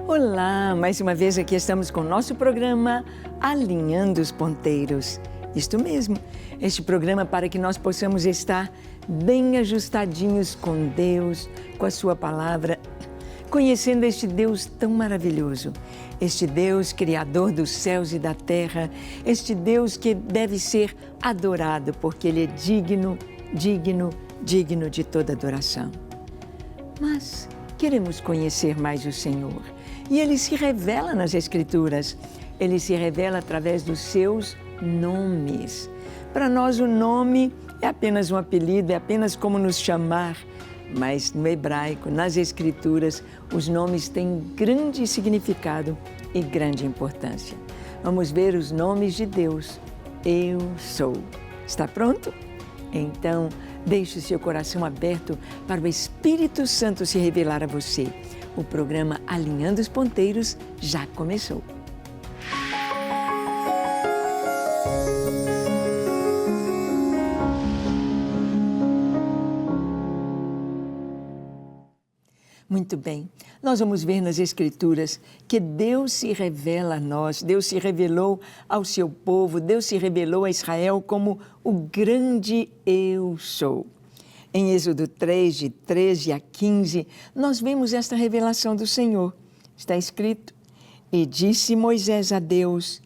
Olá, mais uma vez aqui estamos com o nosso programa Alinhando os Ponteiros. Isto mesmo, este programa para que nós possamos estar bem ajustadinhos com Deus, com a Sua Palavra, conhecendo este Deus tão maravilhoso, este Deus criador dos céus e da terra, este Deus que deve ser adorado porque Ele é digno de toda adoração. Mas queremos conhecer mais o Senhor e Ele se revela nas Escrituras, Ele se revela através dos seus nomes. Para nós o nome é apenas um apelido, é apenas como nos chamar, mas no hebraico, nas Escrituras, os nomes têm grande significado e grande importância. Vamos ver os nomes de Deus. Eu sou. Está pronto? Então, deixe o seu coração aberto para o Espírito Santo se revelar a você. O programa Alinhando os Ponteiros já começou. Muito bem, nós vamos ver nas Escrituras que Deus se revela a nós, Deus se revelou ao seu povo, Deus se revelou a Israel como o grande Eu Sou. Em Êxodo 3, de 13 a 15, nós vemos esta revelação do Senhor. Está escrito: E disse Moisés a Deus: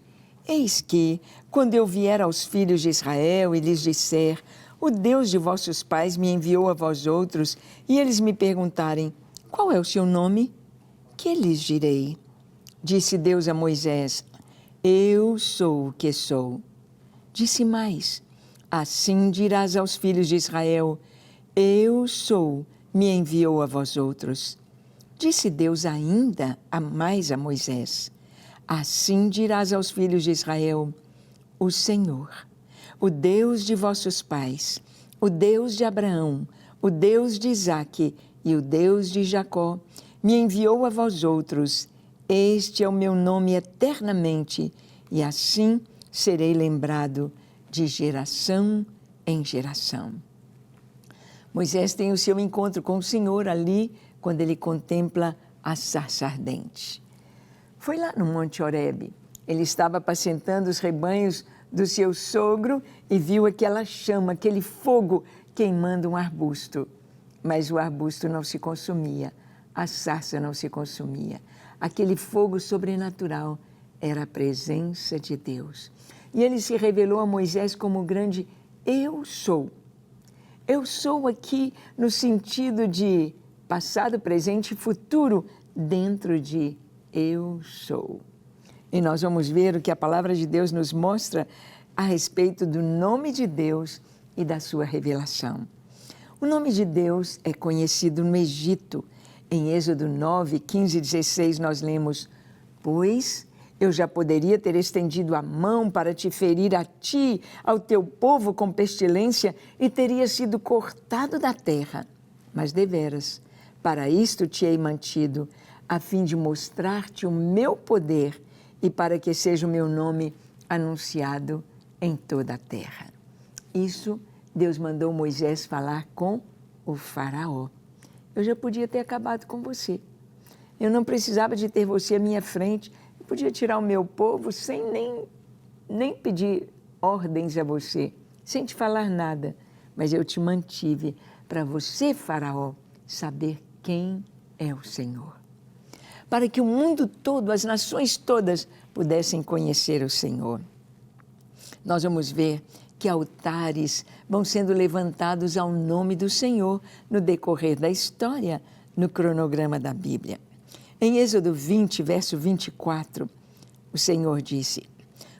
Eis que, quando eu vier aos filhos de Israel e lhes disser, o Deus de vossos pais me enviou a vós outros, e eles me perguntarem, qual é o seu nome? Que lhes direi? Disse Deus a Moisés: Eu sou o que sou. Disse mais: Assim dirás aos filhos de Israel: Eu sou, me enviou a vós outros. Disse Deus ainda mais a Moisés: Assim dirás aos filhos de Israel: O Senhor, o Deus de vossos pais, o Deus de Abraão, o Deus de Isaque e o Deus de Jacó, me enviou a vós outros. Este é o meu nome eternamente, e assim serei lembrado de geração em geração. Moisés tem o seu encontro com o Senhor ali, quando ele contempla a sarça ardente. Foi lá no Monte Horebe. Ele estava apacentando os rebanhos do seu sogro e viu aquela chama, aquele fogo queimando um arbusto. Mas o arbusto não se consumia, a sarça não se consumia. Aquele fogo sobrenatural era a presença de Deus. E ele se revelou a Moisés como o grande Eu Sou. Eu sou aqui no sentido de passado, presente e futuro, dentro de Eu Sou. E nós vamos ver o que a palavra de Deus nos mostra a respeito do nome de Deus e da sua revelação. O nome de Deus é conhecido no Egito. Em Êxodo 9, 15 e 16, nós lemos: Pois eu já poderia ter estendido a mão para te ferir a ti, ao teu povo com pestilência, e teria sido cortado da terra. Mas deveras, para isto te hei mantido, a fim de mostrar-te o meu poder e para que seja o meu nome anunciado em toda a terra. Isso Deus mandou Moisés falar com o faraó. Eu já podia ter acabado com você. Eu não precisava de ter você à minha frente. Eu podia tirar o meu povo sem nem pedir ordens a você, sem te falar nada. Mas eu te mantive para você, faraó, saber quem é o Senhor. Para que o mundo todo, as nações todas, pudessem conhecer o Senhor. Nós vamos ver que altares vão sendo levantados ao nome do Senhor no decorrer da história, no cronograma da Bíblia. Em Êxodo 20, verso 24, o Senhor disse: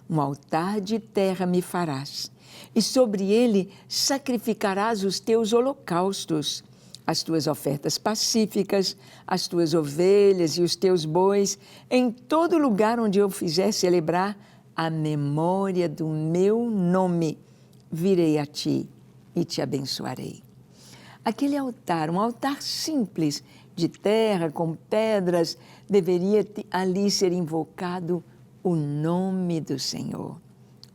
Um altar de terra me farás, e sobre ele sacrificarás os teus holocaustos, as tuas ofertas pacíficas, as tuas ovelhas e os teus bois, em todo lugar onde eu fizer celebrar a memória do meu nome, virei a ti e te abençoarei. Aquele altar, um altar simples, de terra, com pedras, deveria ali ser invocado o nome do Senhor,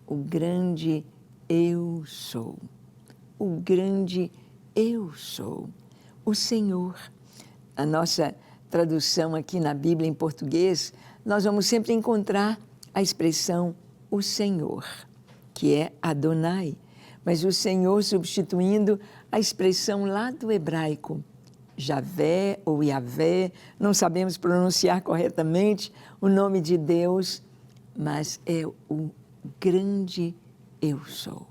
o grande Eu Sou, o grande Eu Sou, o Senhor. A nossa tradução aqui na Bíblia em português, nós vamos sempre encontrar a expressão o Senhor, que é Adonai, mas o Senhor substituindo a expressão lá do hebraico, Javé ou Yavé, não sabemos pronunciar corretamente o nome de Deus, mas é o grande eu sou.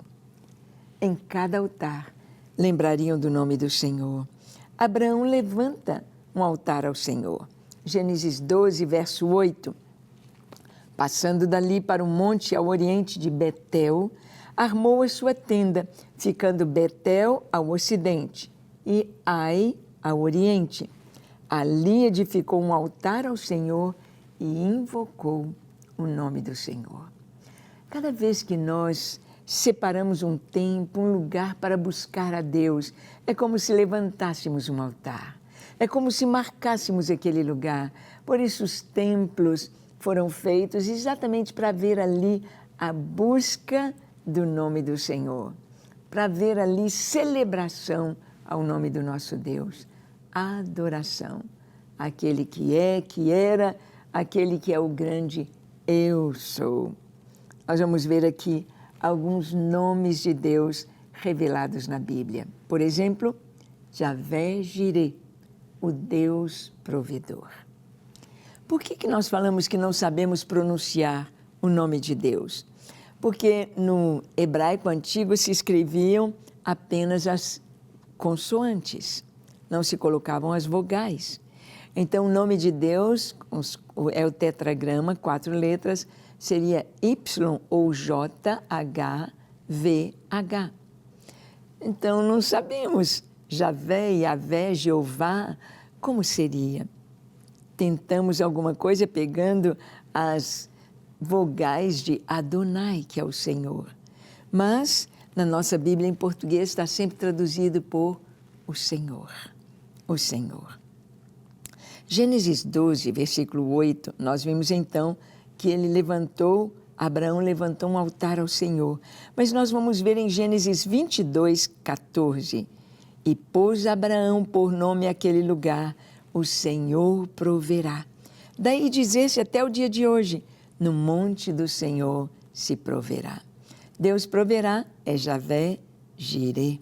Em cada altar lembrariam do nome do Senhor. Abraão levanta um altar ao Senhor. Gênesis 12, verso 8. Passando dali para o monte ao oriente de Betel, armou a sua tenda, ficando Betel ao ocidente e Ai ao oriente. Ali edificou um altar ao Senhor e invocou o nome do Senhor. Cada vez que nós separamos um tempo, um lugar para buscar a Deus, é como se levantássemos um altar. É como se marcássemos aquele lugar. Por isso os templos foram feitos exatamente para ver ali a busca do nome do Senhor, para ver ali celebração ao nome do nosso Deus, adoração, aquele que é, que era, aquele que é o grande eu sou. Nós vamos ver aqui alguns nomes de Deus revelados na Bíblia. Por exemplo, Javé Jireh, o Deus provedor. Por que nós falamos que não sabemos pronunciar o nome de Deus? Porque no hebraico antigo se escreviam apenas as consoantes, não se colocavam as vogais. Então, o nome de Deus é o tetragrama, 4 letras, seria Y ou JHVH. Então, não sabemos Javé, Yavé, Jeová, como seria? Tentamos alguma coisa pegando as vogais de Adonai, que é o Senhor. Mas, na nossa Bíblia em português, está sempre traduzido por o Senhor. O Senhor. Gênesis 12, versículo 8, nós vimos então que Abraão levantou um altar ao Senhor. Mas nós vamos ver em Gênesis 22, 14. E pôs Abraão por nome àquele lugar, o Senhor proverá. Daí dizer-se até o dia de hoje, no monte do Senhor se proverá. Deus proverá é Javé Jireh.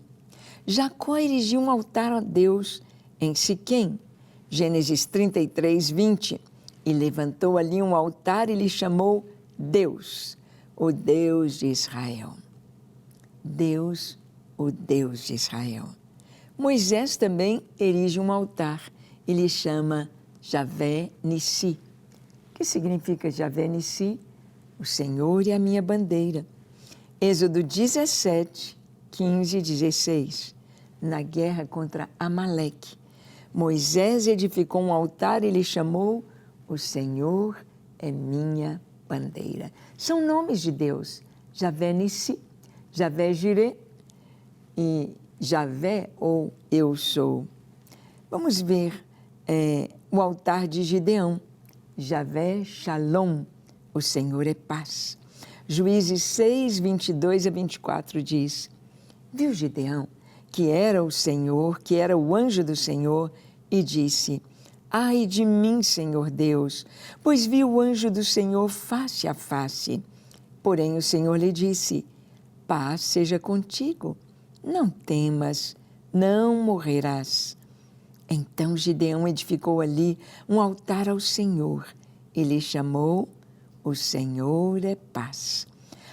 Jacó erigiu um altar a Deus em Siquém, Gênesis 33, 20, e levantou ali um altar e lhe chamou Deus, o Deus de Israel. Deus, o Deus de Israel. Moisés também erige um altar e lhe chama Javé Nissi. O que significa Javé Nissi? O Senhor é a minha bandeira. Êxodo 17, 15 e 16. Na guerra contra Amaleque, Moisés edificou um altar e lhe chamou o Senhor é minha bandeira. São nomes de Deus. Javé Nissi, Javé Jireh e Javé ou eu sou. Vamos ver o altar de Gideão. Javé Shalom, o Senhor é paz. Juízes 6, 22 a 24 diz, viu Gideão que era o Senhor, que era o anjo do Senhor, e disse, ai de mim, Senhor Deus, pois vi o anjo do Senhor face a face. Porém o Senhor lhe disse, paz seja contigo, não temas, não morrerás. Então Gideão edificou ali um altar ao Senhor e lhe chamou o Senhor é paz.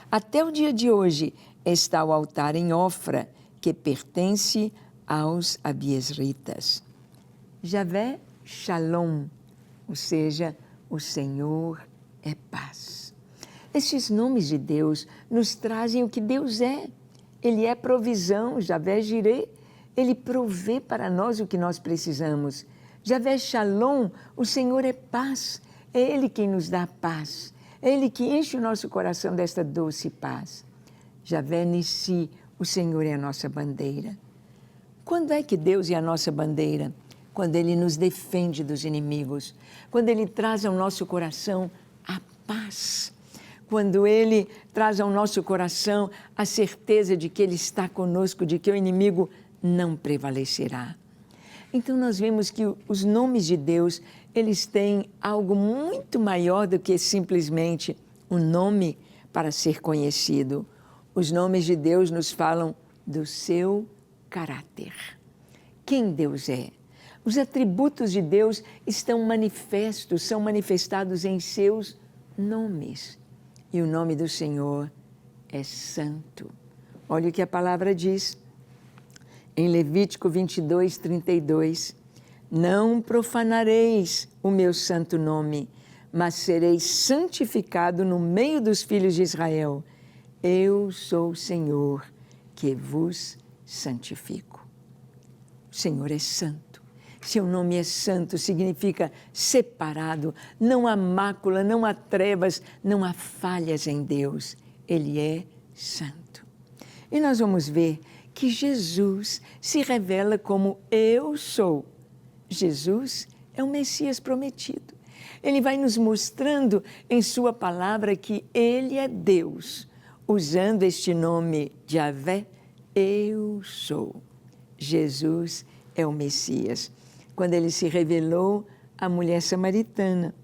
Até o dia de hoje está o altar em Ofra, que pertence aos abiesritas. Javé Shalom, ou seja, o Senhor é paz. Estes nomes de Deus nos trazem o que Deus é. Ele é provisão, Javé Jireh, Ele provê para nós o que nós precisamos. Javé Shalom, o Senhor é paz, é Ele quem nos dá paz, é Ele que enche o nosso coração desta doce paz. Javé Nissi, o Senhor é a nossa bandeira. Quando é que Deus é a nossa bandeira? Quando Ele nos defende dos inimigos, quando Ele traz ao nosso coração a paz, quando Ele traz ao nosso coração a certeza de que Ele está conosco, de que o inimigo não prevalecerá. Então nós vemos que os nomes de Deus, eles têm algo muito maior do que simplesmente um nome para ser conhecido. Os nomes de Deus nos falam do seu caráter. Quem Deus é? Os atributos de Deus estão manifestos, são manifestados em seus nomes. E o nome do Senhor é santo. Olha o que a palavra diz em Levítico 22, 32. Não profanareis o meu santo nome, mas sereis santificado no meio dos filhos de Israel. Eu sou o Senhor que vos santifico. O Senhor é santo. Seu nome é santo, significa separado. Não há mácula, não há trevas, não há falhas em Deus. Ele é santo. E nós vamos ver que Jesus se revela como eu sou. Jesus é o Messias prometido. Ele vai nos mostrando em sua palavra que Ele é Deus, usando este nome de Yahvé, eu sou. Jesus é o Messias. Quando Ele se revelou à mulher samaritana,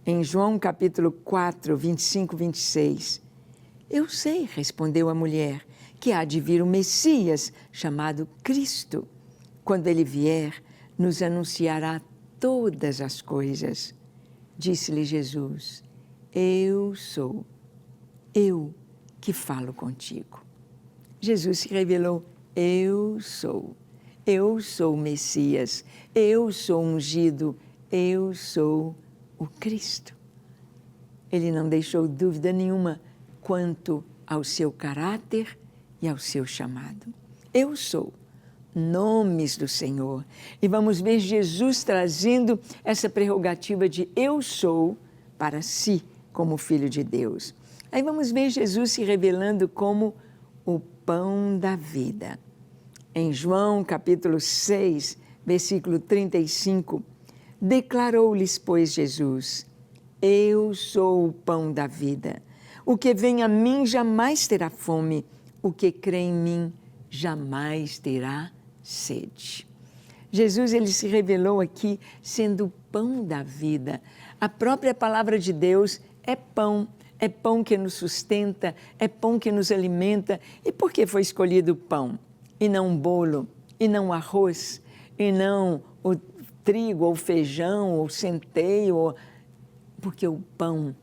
em João capítulo 4, 25, 26, eu sei, respondeu a mulher, que há de vir o Messias, chamado Cristo. Quando Ele vier, nos anunciará todas as coisas. Disse-lhe Jesus, eu sou, eu que falo contigo. Jesus se revelou, eu sou o Messias, eu sou ungido, eu sou o Cristo. Ele não deixou dúvida nenhuma quanto ao seu caráter e ao seu chamado. Eu sou, nomes do Senhor. E vamos ver Jesus trazendo essa prerrogativa de eu sou para si, como Filho de Deus. Aí vamos ver Jesus se revelando como o pão da vida. Em João capítulo 6, versículo 35, declarou-lhes, pois, Jesus, eu sou o pão da vida. O que vem a mim jamais terá fome, o que crê em mim jamais terá sede. Jesus, ele se revelou aqui sendo o pão da vida. A própria palavra de Deus é pão que nos sustenta, é pão que nos alimenta. E por que foi escolhido o pão? E não um bolo, e não o arroz, e não o trigo, ou feijão, ou centeio, porque o pão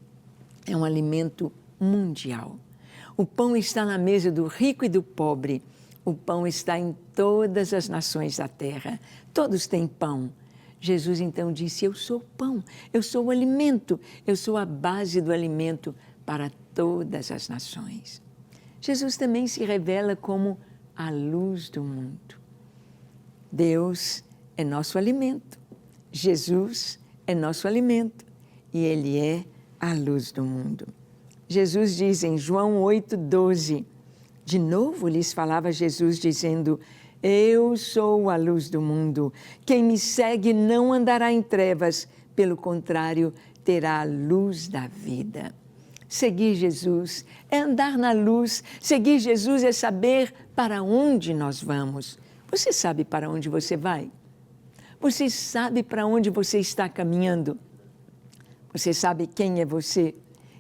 é um alimento mundial. O pão está na mesa do rico e do pobre. O pão está em todas as nações da terra. Todos têm pão. Jesus então disse, eu sou o pão, eu sou o alimento, eu sou a base do alimento para todas as nações. Jesus também se revela como a luz do mundo. Deus é nosso alimento. Jesus é nosso alimento e Ele é a luz do mundo. Jesus diz em João 8,12, de novo lhes falava Jesus dizendo, eu sou a luz do mundo, quem me segue não andará em trevas, pelo contrário, terá a luz da vida. Seguir Jesus é andar na luz, seguir Jesus é saber para onde nós vamos. Você sabe para onde você vai? Você sabe para onde você está caminhando? Você sabe quem é você?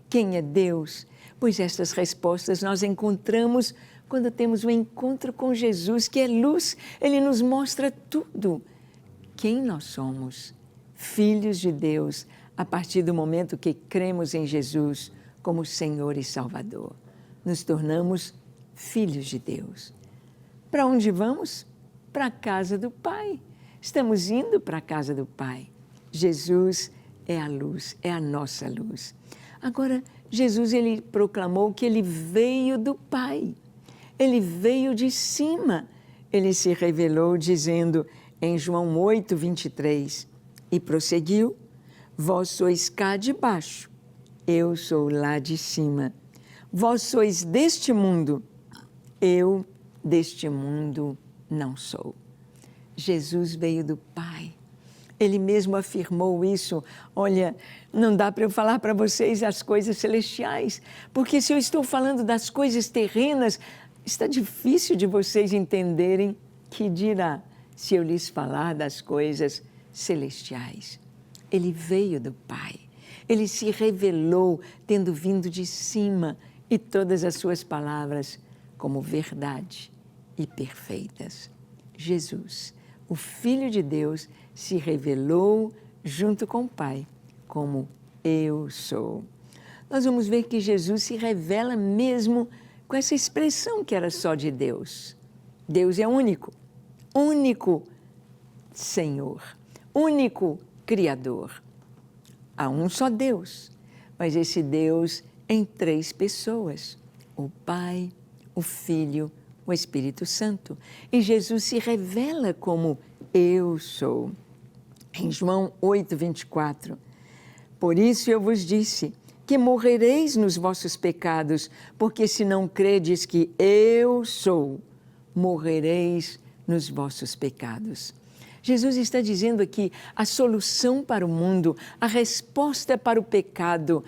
Quem é Deus? Pois estas respostas nós encontramos quando temos um encontro com Jesus, que é luz. Ele nos mostra tudo. Quem nós somos? Filhos de Deus, a partir do momento que cremos em Jesus como Senhor e Salvador. Nos tornamos filhos de Deus. Para onde vamos? Para a casa do Pai. Estamos indo para a casa do Pai. Jesus é a luz, é a nossa luz. Agora, Jesus, ele proclamou que ele veio do Pai. Ele veio de cima. Ele se revelou dizendo em João 8, 23, e prosseguiu, vós sois cá de baixo, eu sou lá de cima. Vós sois deste mundo, eu deste mundo não sou. Jesus veio do Pai. Ele mesmo afirmou isso. Olha, não dá para eu falar para vocês as coisas celestiais, porque se eu estou falando das coisas terrenas, está difícil de vocês entenderem que dirá se eu lhes falar das coisas celestiais. Ele veio do Pai. Ele se revelou tendo vindo de cima e todas as suas palavras como verdade e perfeitas. Jesus, o Filho de Deus, se revelou junto com o Pai como eu sou. Nós vamos ver que Jesus se revela mesmo com essa expressão que era só de Deus. Deus é único, único Senhor, único Criador. Há um só Deus, mas esse Deus em três pessoas, o Pai, o Filho, o Espírito Santo. E Jesus se revela como eu sou. Em João 8:24, por isso eu vos disse que morrereis nos vossos pecados, porque se não credes que eu sou, morrereis nos vossos pecados. Jesus está dizendo aqui a solução para o mundo, a resposta para o pecado,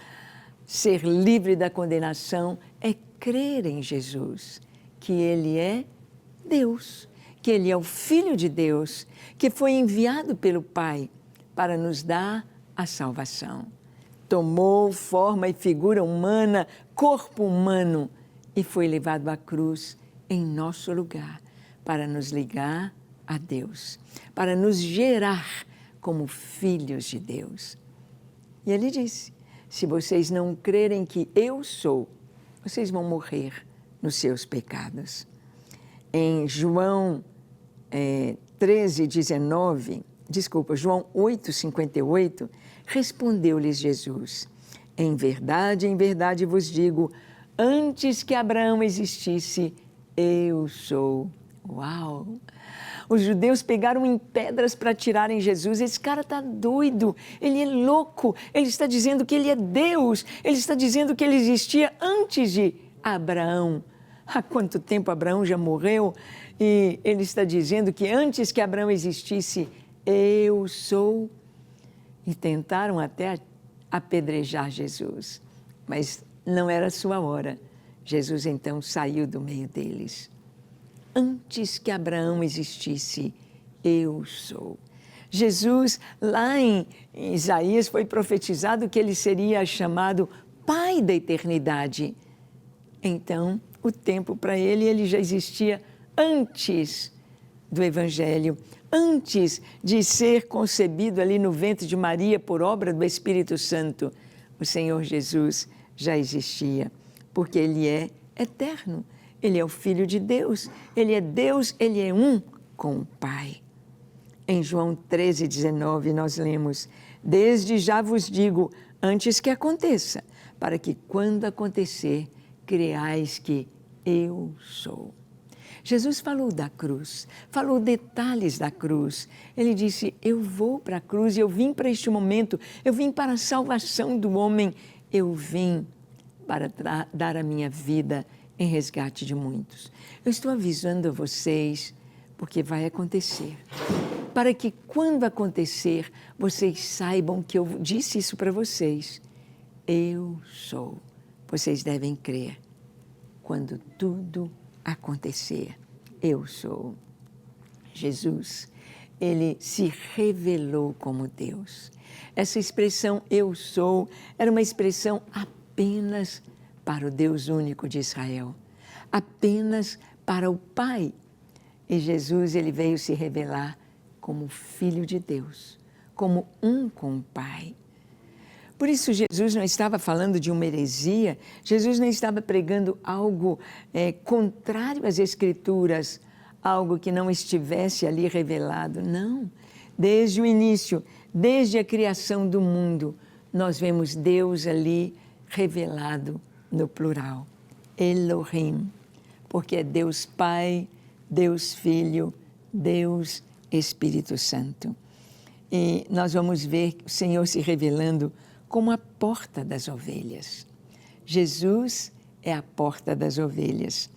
ser livre da condenação, é crer em Jesus, que Ele é Deus, que Ele é o Filho de Deus, que foi enviado pelo Pai para nos dar a salvação. Tomou forma e figura humana, corpo humano, e foi levado à cruz em nosso lugar, para nos ligar a Deus, para nos gerar como filhos de Deus. E Ele disse, se vocês não crerem que eu sou, vocês vão morrer nos seus pecados. Em João João 8:58, respondeu-lhes Jesus, em verdade vos digo, antes que Abraão existisse, eu sou. Uau! Os judeus pegaram em pedras para tirarem Jesus. Esse cara está doido, ele é louco, ele está dizendo que ele é Deus, ele está dizendo que ele existia antes de Abraão. Há quanto tempo Abraão já morreu? E ele está dizendo que antes que Abraão existisse, eu sou. E tentaram até apedrejar Jesus, mas não era a sua hora. Jesus então saiu do meio deles. Antes que Abraão existisse, eu sou. Jesus, lá em Isaías, foi profetizado que ele seria chamado Pai da eternidade. Então, o tempo para ele já existia antes do Evangelho, antes de ser concebido ali no ventre de Maria por obra do Espírito Santo. O Senhor Jesus já existia, porque Ele é eterno. Ele é o Filho de Deus, Ele é Deus, Ele é um com o Pai. Em João 13:19 nós lemos, desde já vos digo, antes que aconteça, para que quando acontecer, creais que eu sou. Jesus falou da cruz, falou detalhes da cruz. Ele disse, eu vou para a cruz, eu vim para este momento, eu vim para a salvação do homem, eu vim para dar a minha vida em resgate de muitos. Eu estou avisando a vocês, porque vai acontecer. Para que quando acontecer, vocês saibam que eu disse isso para vocês. Eu sou. Vocês devem crer. Quando tudo acontecer, eu sou. Jesus, Ele se revelou como Deus. Essa expressão eu sou era uma expressão apenas para o Deus único de Israel, apenas para o Pai. E Jesus, Ele veio se revelar como Filho de Deus, como um com o Pai. Por isso, Jesus não estava falando de uma heresia, Jesus não estava pregando algo contrário às Escrituras, algo que não estivesse ali revelado. Não. Desde o início, desde a criação do mundo, nós vemos Deus ali revelado no plural. Elohim, porque é Deus Pai, Deus Filho, Deus Espírito Santo. E nós vamos ver o Senhor se revelando como a porta das ovelhas. Jesus é a porta das ovelhas.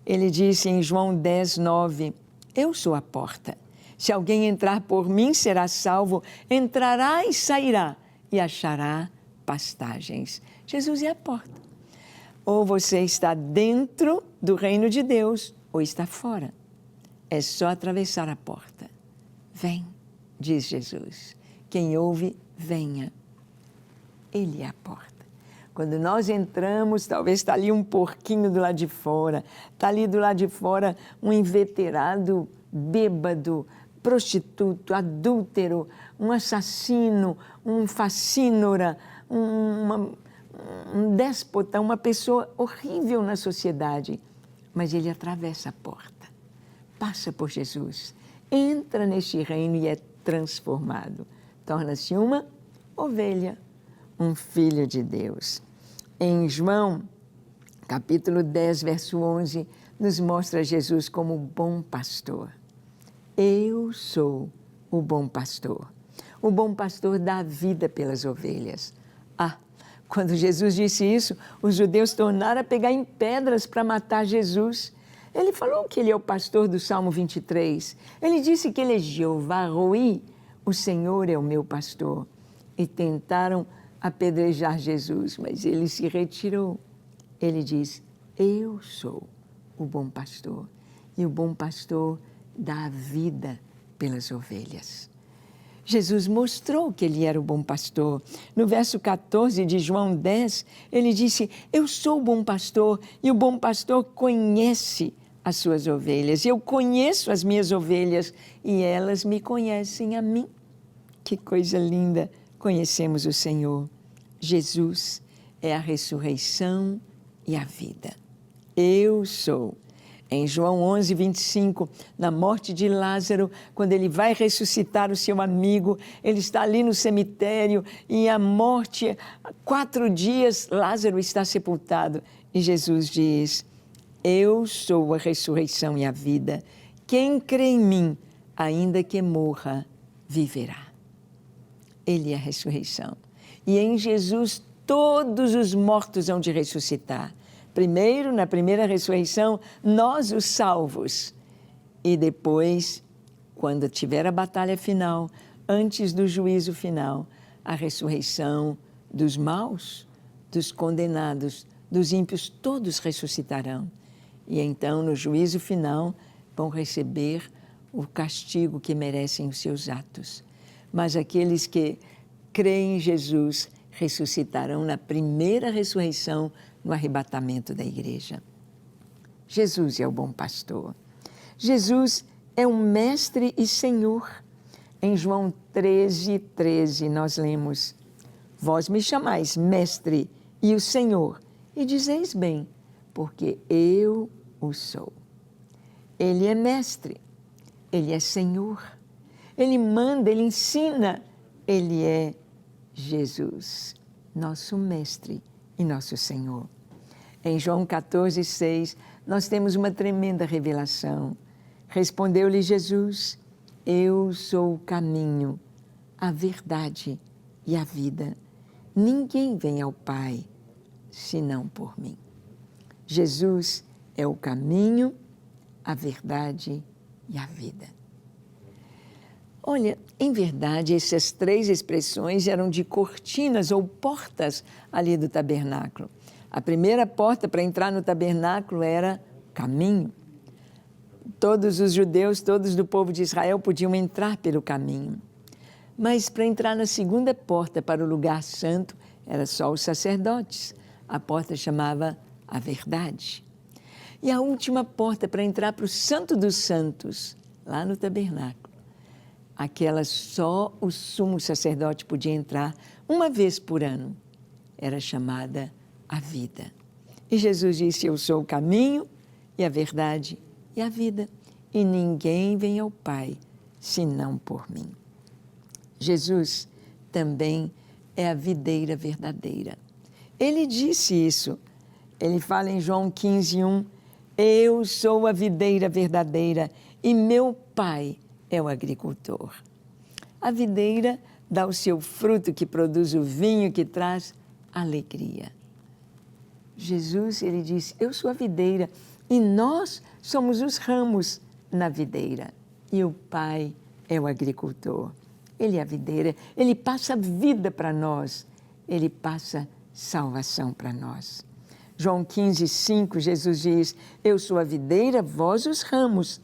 Ele disse em João 10:9, eu sou a porta. Se alguém entrar por mim, será salvo, entrará e sairá e achará pastagens. Jesus é a porta. Ou você está dentro do reino de Deus, ou está fora. É só atravessar a porta. Vem, diz Jesus. Quem ouve, venha. Ele é a porta. Quando nós entramos, talvez está ali um porquinho do lado de fora, está ali do lado de fora um inveterado, bêbado, prostituto, adúltero, um assassino, um facínora, um déspota, uma pessoa horrível na sociedade. Mas ele atravessa a porta, passa por Jesus, entra neste reino e é transformado. Torna-se uma ovelha, um filho de Deus. Em João, capítulo 10, verso 11, nos mostra Jesus como o bom pastor. Eu sou o bom pastor. O bom pastor dá a vida pelas ovelhas. Quando Jesus disse isso, os judeus tornaram a pegar em pedras para matar Jesus. Ele falou que ele é o pastor do Salmo 23. Ele disse que ele é Jeová Roi, o Senhor é o meu pastor. E tentaram apedrejar Jesus, mas ele se retirou. Ele diz, eu sou o bom pastor. E o bom pastor dá a vida pelas ovelhas. Jesus mostrou que ele era o bom pastor. No verso 14 de João 10, ele disse, eu sou o bom pastor e o bom pastor conhece as suas ovelhas. Eu conheço as minhas ovelhas e elas me conhecem a mim. Que coisa linda! Conhecemos o Senhor. Jesus é a ressurreição e a vida. Eu sou. Em João 11, 25, na morte de Lázaro, quando ele vai ressuscitar o seu amigo, ele está ali no cemitério e a morte, 4 dias, Lázaro está sepultado. E Jesus diz, eu sou a ressurreição e a vida. Quem crê em mim, ainda que morra, viverá. Ele é a ressurreição. E em Jesus todos os mortos hão de ressuscitar. Primeiro, na primeira ressurreição, nós os salvos. E depois, quando tiver a batalha final, antes do juízo final, a ressurreição dos maus, dos condenados, dos ímpios, todos ressuscitarão. E então, no juízo final, vão receber o castigo que merecem os seus atos. Mas aqueles que creem em Jesus ressuscitarão na primeira ressurreição, no arrebatamento da igreja. Jesus é o bom pastor. Jesus é o mestre e Senhor. Em João 13, 13, nós lemos, vós me chamais mestre e o Senhor, e dizeis bem, porque eu o sou. Ele é mestre, ele é Senhor, ele manda, ele ensina, ele é Jesus, nosso mestre e nosso Senhor. Em João 14, 6, nós temos uma tremenda revelação. Respondeu-lhe Jesus, eu sou o caminho, a verdade e a vida. Ninguém vem ao Pai, senão por mim. Jesus é o caminho, a verdade e a vida. Olha, em verdade, essas 3 expressões eram de cortinas ou portas ali do tabernáculo. A primeira porta para entrar no tabernáculo era caminho. Todos os judeus, todos do povo de Israel podiam entrar pelo caminho. Mas para entrar na segunda porta para o lugar santo, era só os sacerdotes. A porta chamava a verdade. E a última porta para entrar para o Santo dos Santos, lá no tabernáculo, aquela só o sumo sacerdote podia entrar uma vez por ano, era chamada a vida. E Jesus disse, eu sou o caminho e a verdade e a vida, e ninguém vem ao Pai, senão por mim. Jesus também é a videira verdadeira. Ele disse isso, ele fala em João 15, 1, eu sou a videira verdadeira e meu Pai é o agricultor. A videira dá o seu fruto que produz o vinho que traz alegria. Jesus, ele disse, eu sou a videira e nós somos os ramos na videira. E o Pai é o agricultor. Ele é a videira, ele passa vida para nós, ele passa salvação para nós. João 15, 5, Jesus diz, eu sou a videira, vós os ramos.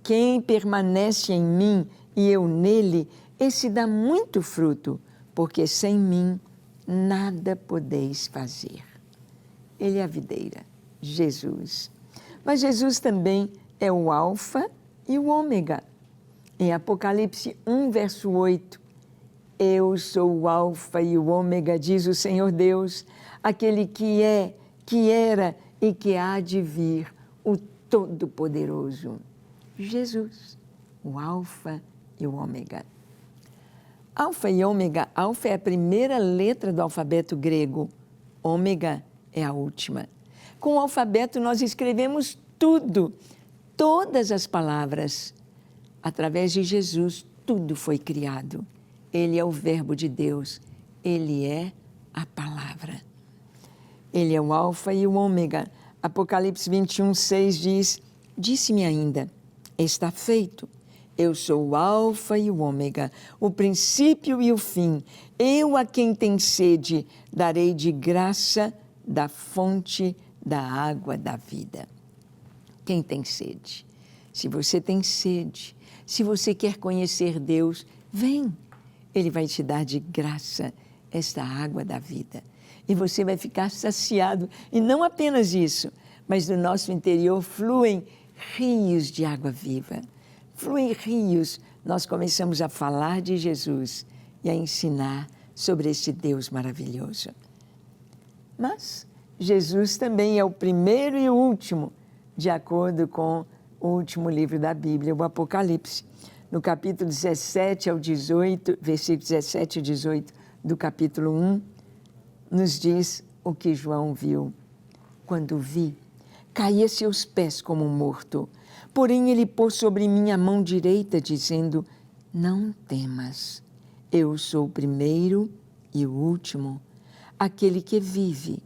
Quem permanece em mim e eu nele, esse dá muito fruto, porque sem mim nada podeis fazer. Ele é a videira, Jesus. Mas Jesus também é o Alfa e o Ômega. Em Apocalipse 1, verso 8, eu sou o Alfa e o Ômega, diz o Senhor Deus, aquele que é, que era e que há de vir, o Todo-Poderoso. Jesus, o Alfa e o Ômega. Alfa e Ômega, Alfa é a primeira letra do alfabeto grego, Ômega é a última. Com o alfabeto nós escrevemos tudo, todas as palavras. Através de Jesus, tudo foi criado. Ele é o Verbo de Deus, Ele é a Palavra. Ele é o Alfa e o Ômega. Apocalipse 21, 6 diz, disse-me ainda, está feito. Eu sou o Alfa e o Ômega, o princípio e o fim. Eu a quem tem sede darei de graça da fonte da água da vida. Quem tem sede? Se você tem sede, se você quer conhecer Deus, vem. Ele vai te dar de graça esta água da vida. E você vai ficar saciado. E não apenas isso, mas do nosso interior fluem rios de água viva. Fluem rios. Nós começamos a falar de Jesus e a ensinar sobre esse Deus maravilhoso. Mas Jesus também é o primeiro e o último, de acordo com o último livro da Bíblia, o Apocalipse. No capítulo 17 ao 18, versículos 17 e 18 do capítulo 1, nos diz o que João viu. Quando vi, caí a seus pés como um morto. Porém, ele pôs sobre mim a mão direita, dizendo, não temas, eu sou o primeiro e o último, aquele que vive.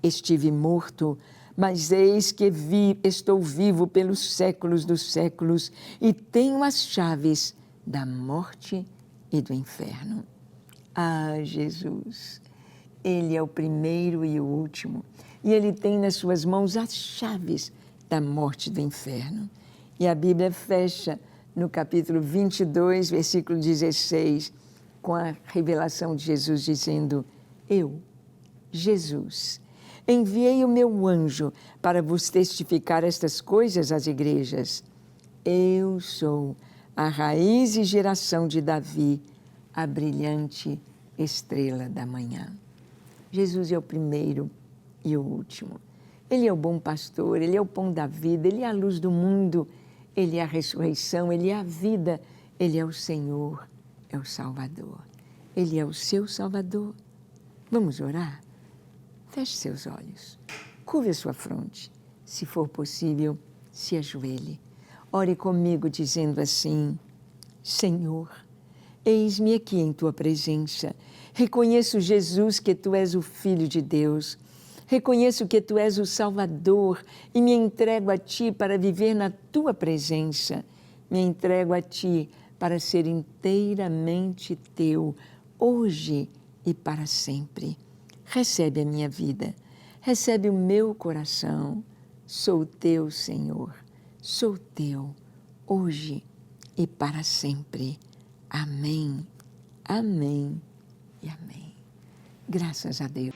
Estive morto, mas eis que estou vivo pelos séculos dos séculos e tenho as chaves da morte e do inferno. Ah, Jesus, Ele é o primeiro e o último, e Ele tem nas suas mãos as chaves da morte e do inferno. E a Bíblia fecha no capítulo 22, versículo 16, com a revelação de Jesus dizendo, eu, Jesus, enviei o meu anjo para vos testificar estas coisas às igrejas. Eu sou a raiz e geração de Davi, a brilhante estrela da manhã. Jesus é o primeiro e o último. Ele é o bom pastor, Ele é o pão da vida, Ele é a luz do mundo, Ele é a ressurreição, Ele é a vida, Ele é o Senhor, é o Salvador. Ele é o seu Salvador. Vamos orar? Feche seus olhos, curve a sua fronte. Se for possível, se ajoelhe. Ore comigo dizendo assim, Senhor, eis-me aqui em Tua presença. Reconheço, Jesus, que Tu és o Filho de Deus. Reconheço que Tu és o Salvador e me entrego a Ti para viver na Tua presença. Me entrego a Ti para ser inteiramente Teu, hoje e para sempre. Recebe a minha vida, recebe o meu coração. Sou Teu, Senhor, sou Teu, hoje e para sempre. Amém, amém e amém. Graças a Deus.